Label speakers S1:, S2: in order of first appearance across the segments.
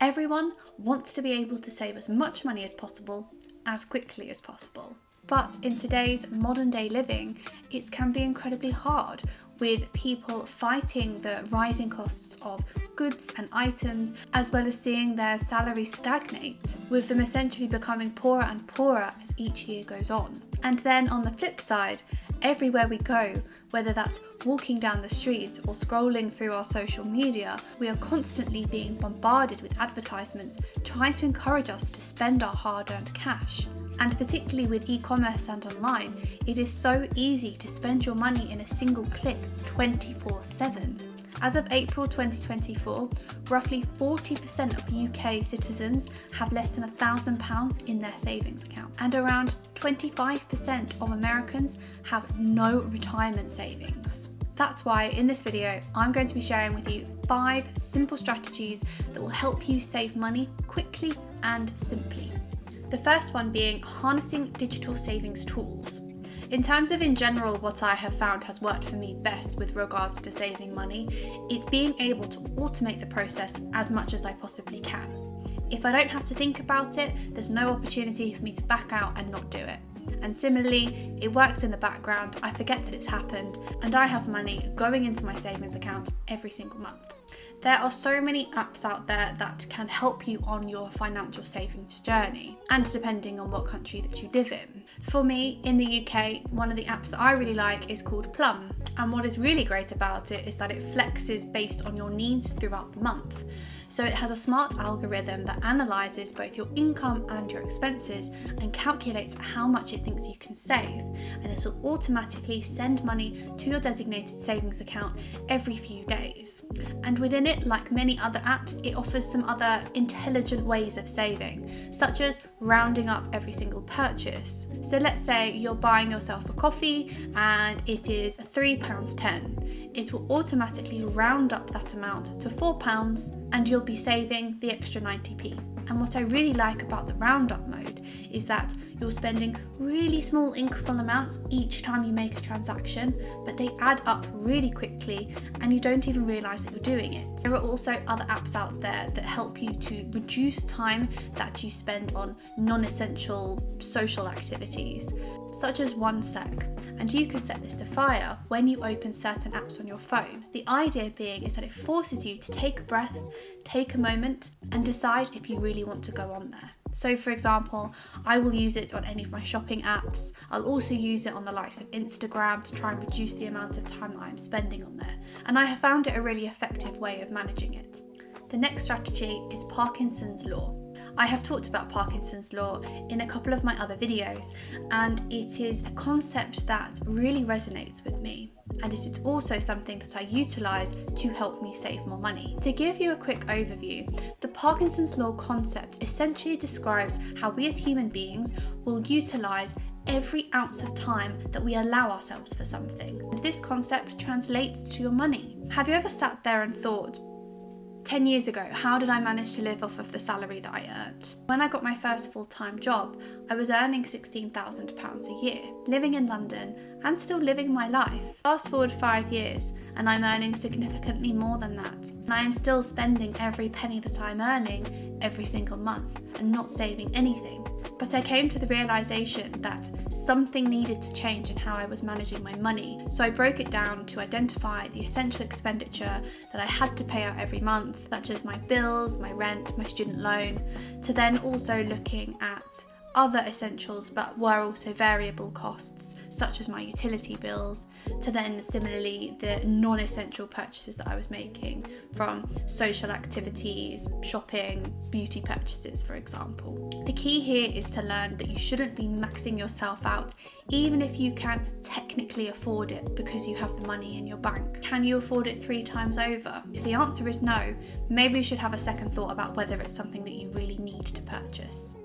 S1: Everyone wants to be able to save as much money as possible, as quickly as possible. But in today's modern day living, it can be incredibly hard, with people fighting the rising costs of goods and items, as well as seeing their salaries stagnate, with them essentially becoming poorer and poorer as each year goes on. And then on the flip side, everywhere we go, whether that's walking down the street or scrolling through our social media, we are constantly being bombarded with advertisements trying to encourage us to spend our hard-earned cash. And particularly with e-commerce and online, it is so easy to spend your money in a single click 24/7. As of April 2024, roughly 40% of UK citizens have less than £1,000 in their savings account, and around 25% of Americans have no retirement savings. That's why in this video, I'm going to be sharing with you 5 simple strategies that will help you save money quickly and simply. The first one being harnessing digital savings tools. In terms of in general what I have found has worked for me best with regards to saving money, it's being able to automate the process as much as I possibly can. If I don't have to think about it, there's no opportunity for me to back out and not do it. And similarly, it works in the background, I forget that it's happened, and I have money going into my savings account every single month. There are so many apps out there that can help you on your financial savings journey, and depending on what country that you live in. For me, in the UK, one of the apps that I really like is called Plum, and what is really great about it is that it flexes based on your needs throughout the month. So it has a smart algorithm that analyses both your income and your expenses and calculates how much it thinks you can save, and it'll automatically send money to your designated savings account every few days. And within it, like many other apps, it offers some other intelligent ways of saving, such as rounding up every single purchase. So let's say you're buying yourself a coffee and it is £3.10. It will automatically round up that amount to £4 and you'll be saving the extra 90p. And what I really like about the roundup mode is that you're spending really small incremental amounts each time you make a transaction, but they add up really quickly and you don't even realise that you're doing it. There are also other apps out there that help you to reduce time that you spend on non-essential social activities, such as OneSec. And you can set this to fire when you open certain apps on your phone. The idea being is that it forces you to take a breath, take a moment, and decide if you really want to go on there. So for example, I will use it on any of my shopping apps. I'll also use it on the likes of Instagram to try and reduce the amount of time that I'm spending on there. And I have found it a really effective way of managing it. The next strategy is Parkinson's Law. I have talked about Parkinson's Law in a couple of my other videos, and it is a concept that really resonates with me, and it is also something that I utilise to help me save more money. To give you a quick overview, the Parkinson's Law concept essentially describes how we as human beings will utilise every ounce of time that we allow ourselves for something. And this concept translates to your money. Have you ever sat there and thought, 10 years ago, how did I manage to live off of the salary that I earned? When I got my first full-time job, I was earning £16,000 a year, living in London and still living my life. Fast forward 5 years and I'm earning significantly more than that. And I am still spending every penny that I'm earning every single month and not saving anything. But I came to the realisation that something needed to change in how I was managing my money. So I broke it down to identify the essential expenditure that I had to pay out every month, such as my bills, my rent, my student loan, to then also looking at other essentials but were also variable costs, such as my utility bills, to then similarly the non-essential purchases that I was making from social activities, shopping, beauty purchases, for example. The key here is to learn that you shouldn't be maxing yourself out, even if you can technically afford it because you have the money in your bank. Can you afford it 3 times over? If the answer is no, maybe you should have a second thought about whether it's something that you really need to purchase.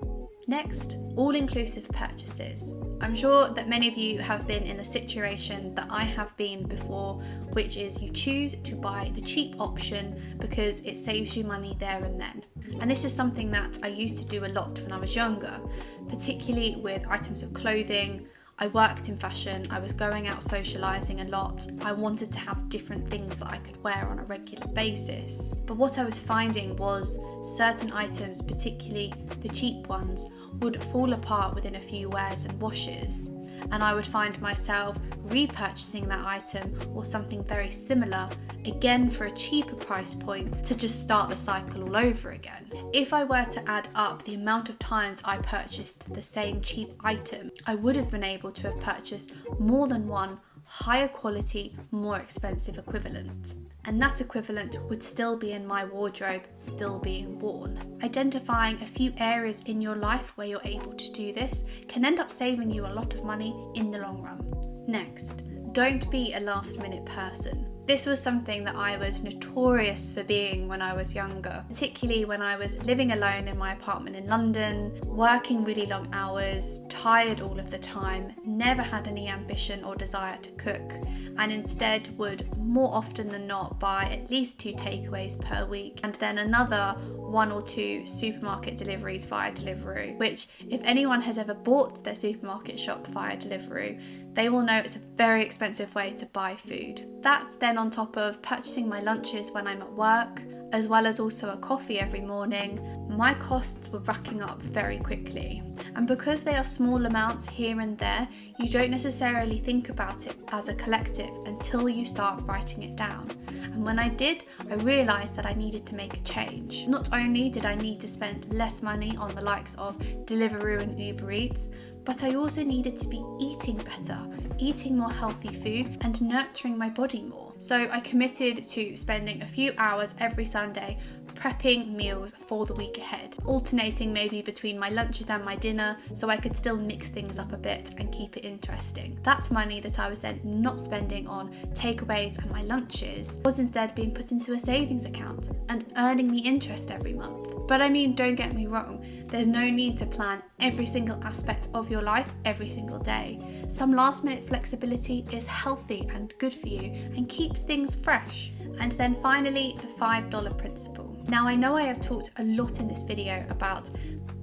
S1: Next, all-inclusive purchases. I'm sure that many of you have been in the situation that I have been before, which is you choose to buy the cheap option because it saves you money there and then. And this is something that I used to do a lot when I was younger, particularly with items of clothing. I worked in fashion, I was going out socialising a lot, I wanted to have different things that I could wear on a regular basis. But what I was finding was certain items, particularly the cheap ones, would fall apart within a few wears and washes, and I would find myself repurchasing that item or something very similar, again for a cheaper price point, to just start the cycle all over again. If I were to add up the amount of times I purchased the same cheap item, I would have been able to have purchased more than one higher quality, more expensive equivalent. And that equivalent would still be in my wardrobe, still being worn. Identifying a few areas in your life where you're able to do this can end up saving you a lot of money in the long run. Next, don't be a last minute person. This was something that I was notorious for being when I was younger, particularly when I was living alone in my apartment in London, working really long hours, tired all of the time, never had any ambition or desire to cook, and instead would more often than not buy at least 2 takeaways per week, and then another 1 or 2 supermarket deliveries via Deliveroo, which if anyone has ever bought their supermarket shop via Deliveroo, they will know it's a very expensive way to buy food. That's then on top of purchasing my lunches when I'm at work, as well as also a coffee every morning. My costs were racking up very quickly. And because they are small amounts here and there, you don't necessarily think about it as a collective until you start writing it down. And when I did, I realised that I needed to make a change. Not only did I need to spend less money on the likes of Deliveroo and Uber Eats, but I also needed to be eating better, eating more healthy food and nurturing my body more. So I committed to spending a few hours every Sunday prepping meals for the week ahead, alternating maybe between my lunches and my dinner so I could still mix things up a bit and keep it interesting. That money that I was then not spending on takeaways and my lunches was instead being put into a savings account and earning me interest every month. But I mean, don't get me wrong, there's no need to plan every single aspect of your life every single day. Some last minute flexibility is healthy and good for you and keeps things fresh. And then finally, the $5 principle. Now I know I have talked a lot in this video about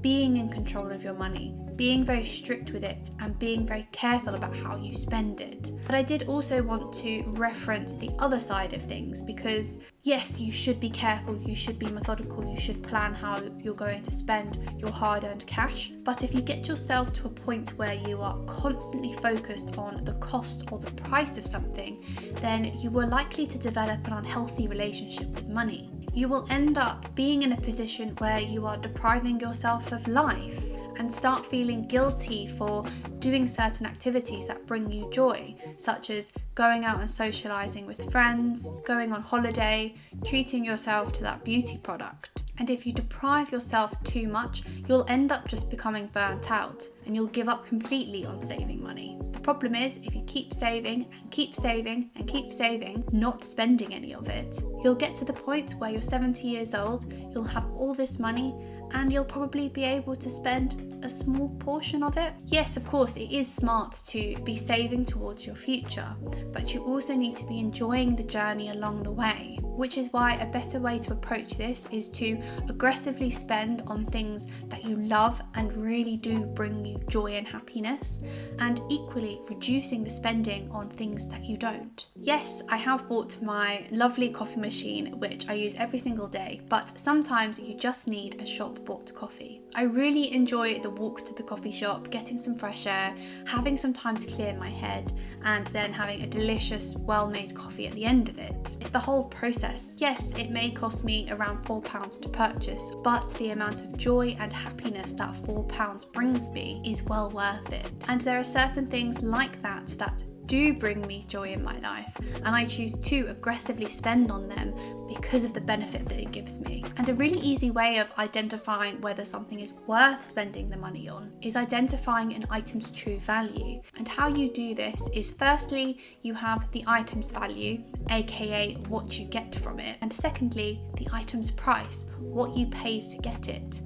S1: being in control of your money, being very strict with it and being very careful about how you spend it. But I did also want to reference the other side of things because yes, you should be careful, you should be methodical, you should plan how you're going to spend your hard-earned cash. But if you get yourself to a point where you are constantly focused on the cost or the price of something, then you are likely to develop an unhealthy relationship with money. You will end up being in a position where you are depriving yourself of life and start feeling guilty for doing certain activities that bring you joy, such as going out and socialising with friends, going on holiday, treating yourself to that beauty product. And if you deprive yourself too much, you'll end up just becoming burnt out and you'll give up completely on saving money. The problem is, if you keep saving and keep saving and keep saving, not spending any of it, you'll get to the point where you're 70 years old, you'll have all this money, and you'll probably be able to spend a small portion of it. Yes, of course, it is smart to be saving towards your future, but you also need to be enjoying the journey along the way, which is why a better way to approach this is to aggressively spend on things that you love and really do bring you joy and happiness, and equally reducing the spending on things that you don't. Yes, I have bought my lovely coffee machine, which I use every single day, but sometimes you just need a shop bought coffee. I really enjoy the walk to the coffee shop, getting some fresh air, having some time to clear my head, and then having a delicious, well-made coffee at the end of it. It's the whole process. Yes, it may cost me around £4 to purchase, but the amount of joy and happiness that £4 brings me is well worth it. And there are certain things like that that do bring me joy in my life, and I choose to aggressively spend on them because of the benefit that it gives me. And a really easy way of identifying whether something is worth spending the money on is identifying an item's true value. And how you do this is, firstly, you have the item's value, aka what you get from it, and secondly, the item's price, what you paid to get it.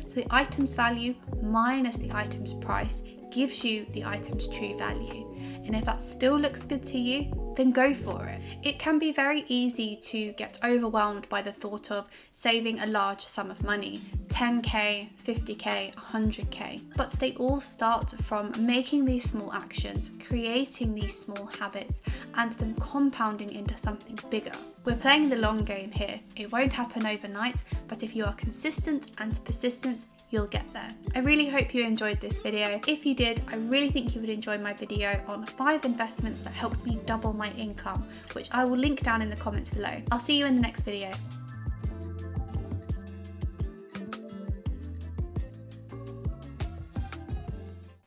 S1: So the item's value minus the item's price gives you the item's true value. And if that still looks good to you, then go for it. It can be very easy to get overwhelmed by the thought of saving a large sum of money, 10k, 50k, 100k, but they all start from making these small actions, creating these small habits, and them compounding into something bigger. We're playing the long game here. It won't happen overnight, but if you are consistent and persistent, you'll get there. I really hope you enjoyed this video. If you did, I really think you would enjoy my video on 5 investments that helped me double my income, which I will link down in the comments below. I'll see you in the next video.